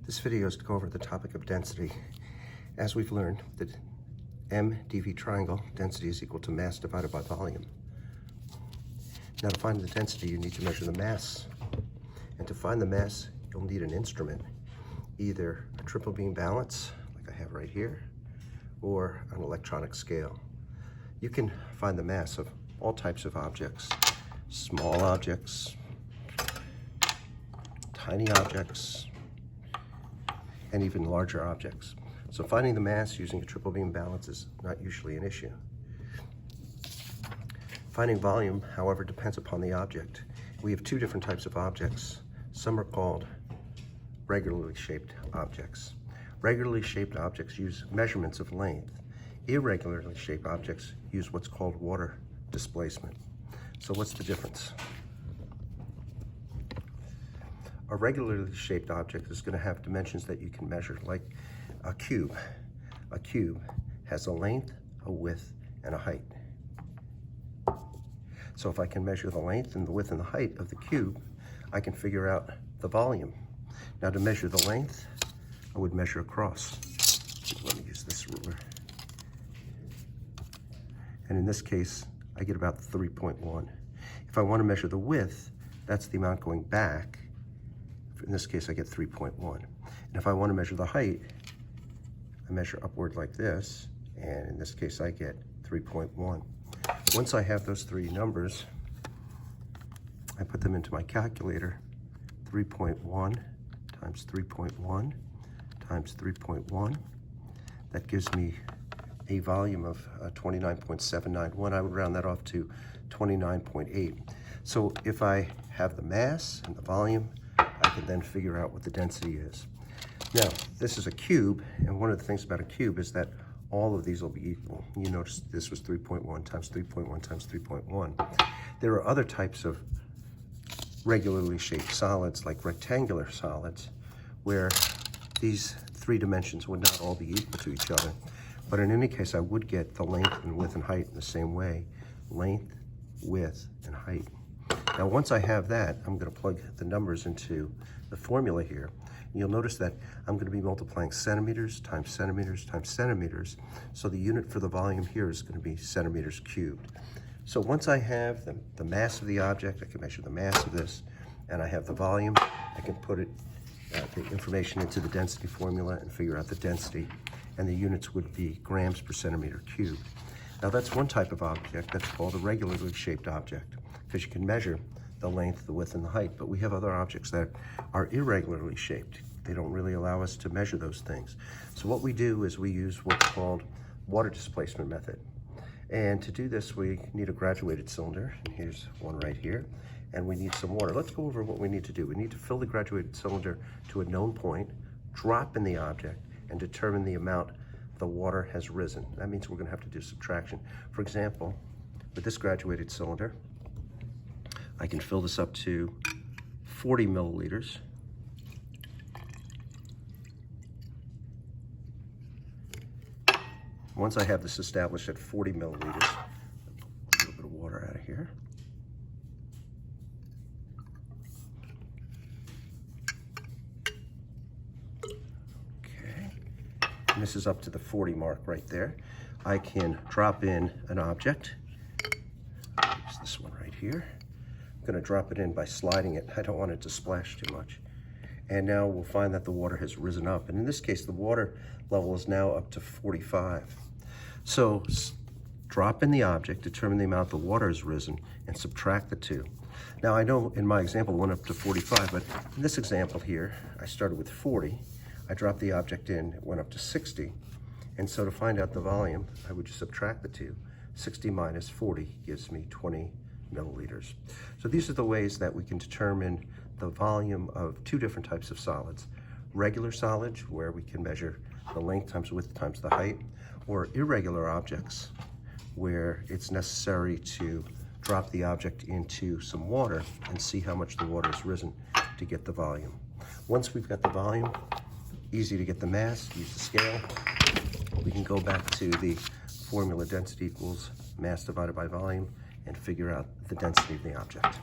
This video is to go over the topic of density. As we've learned, that MdV triangle, density is equal to mass divided by volume. Now to find the density, you need to measure the mass. And to find the mass, you'll need an instrument, either a triple beam balance, like I have right here, or an electronic scale. You can find the mass of all types of objects, small objects, tiny objects, and even larger objects. So finding the mass using a triple beam balance is not usually an issue. Finding volume, however, depends upon the object. We have two different types of objects. Some are called regularly shaped objects. Regularly shaped objects use measurements of length. Irregularly shaped objects use what's called water displacement. So what's the difference? A regularly shaped object is going to have dimensions that you can measure, like a cube. A cube has a length, a width, and a height. So if I can measure the length and the width and the height of the cube, I can figure out the volume. Now to measure the length, I would measure across. Let me use this ruler. And in this case, I get about 3.1. If I want to measure the width, that's the amount going back. In this case, I get 3.1. And if I want to measure the height, I measure upward like this, and in this case, I get 3.1. Once I have those three numbers, I put them into my calculator. 3.1 times 3.1 times 3.1. That gives me a volume of 29.791. I would round that off to 29.8. So if I have the mass and the volume, I can then figure out what the density is. Now, this is a cube, and one of the things about a cube is that all of these will be equal. You notice this was 3.1 times 3.1 times 3.1. There are other types of regularly shaped solids, like rectangular solids, where these three dimensions would not all be equal to each other. But in any case, I would get the length and width and height in the same way. Length, width, and height. Now, once I have that, I'm going to plug the numbers into the formula here. You'll notice that I'm going to be multiplying centimeters times centimeters times centimeters. So the unit for the volume here is going to be centimeters cubed. So once I have the mass of the object, I can measure the mass of this, and I have the volume, I can put the information into the density formula and figure out the density, and the units would be grams per centimeter cubed. Now that's one type of object that's called a regularly shaped object, because you can measure the length, the width, and the height. But we have other objects that are irregularly shaped. They don't really allow us to measure those things. So what we do is we use what's called water displacement method. And to do this, we need a graduated cylinder. And here's one right here. And we need some water. Let's go over what we need to do. We need to fill the graduated cylinder to a known point, drop in the object, and determine the amount the water has risen. That means we're going to have to do subtraction. For example, with this graduated cylinder, I can fill this up to 40 milliliters. Once I have this established at 40 milliliters, a little bit of water out of here. Okay, and this is up to the 40 mark right there. I can drop in an object. Use this one right here. I'm going to drop it in by sliding it. I don't want it to splash too much. And now we'll find that the water has risen up. And in this case, the water level is now up to 45. So drop in the object, determine the amount the water has risen, and subtract the two. Now I know in my example it went up to 45, but in this example here, I started with 40. I dropped the object in, it went up to 60. And so to find out the volume, I would just subtract the two. 60 minus 40 gives me 20 milliliters. So these are the ways that we can determine the volume of two different types of solids. Regular solids, where we can measure the length times width times the height, or irregular objects, where it's necessary to drop the object into some water and see how much the water has risen to get the volume. Once we've got the volume, easy to get the mass, use the scale. We can go back to the formula density equals mass divided by volume and figure out the density of the object.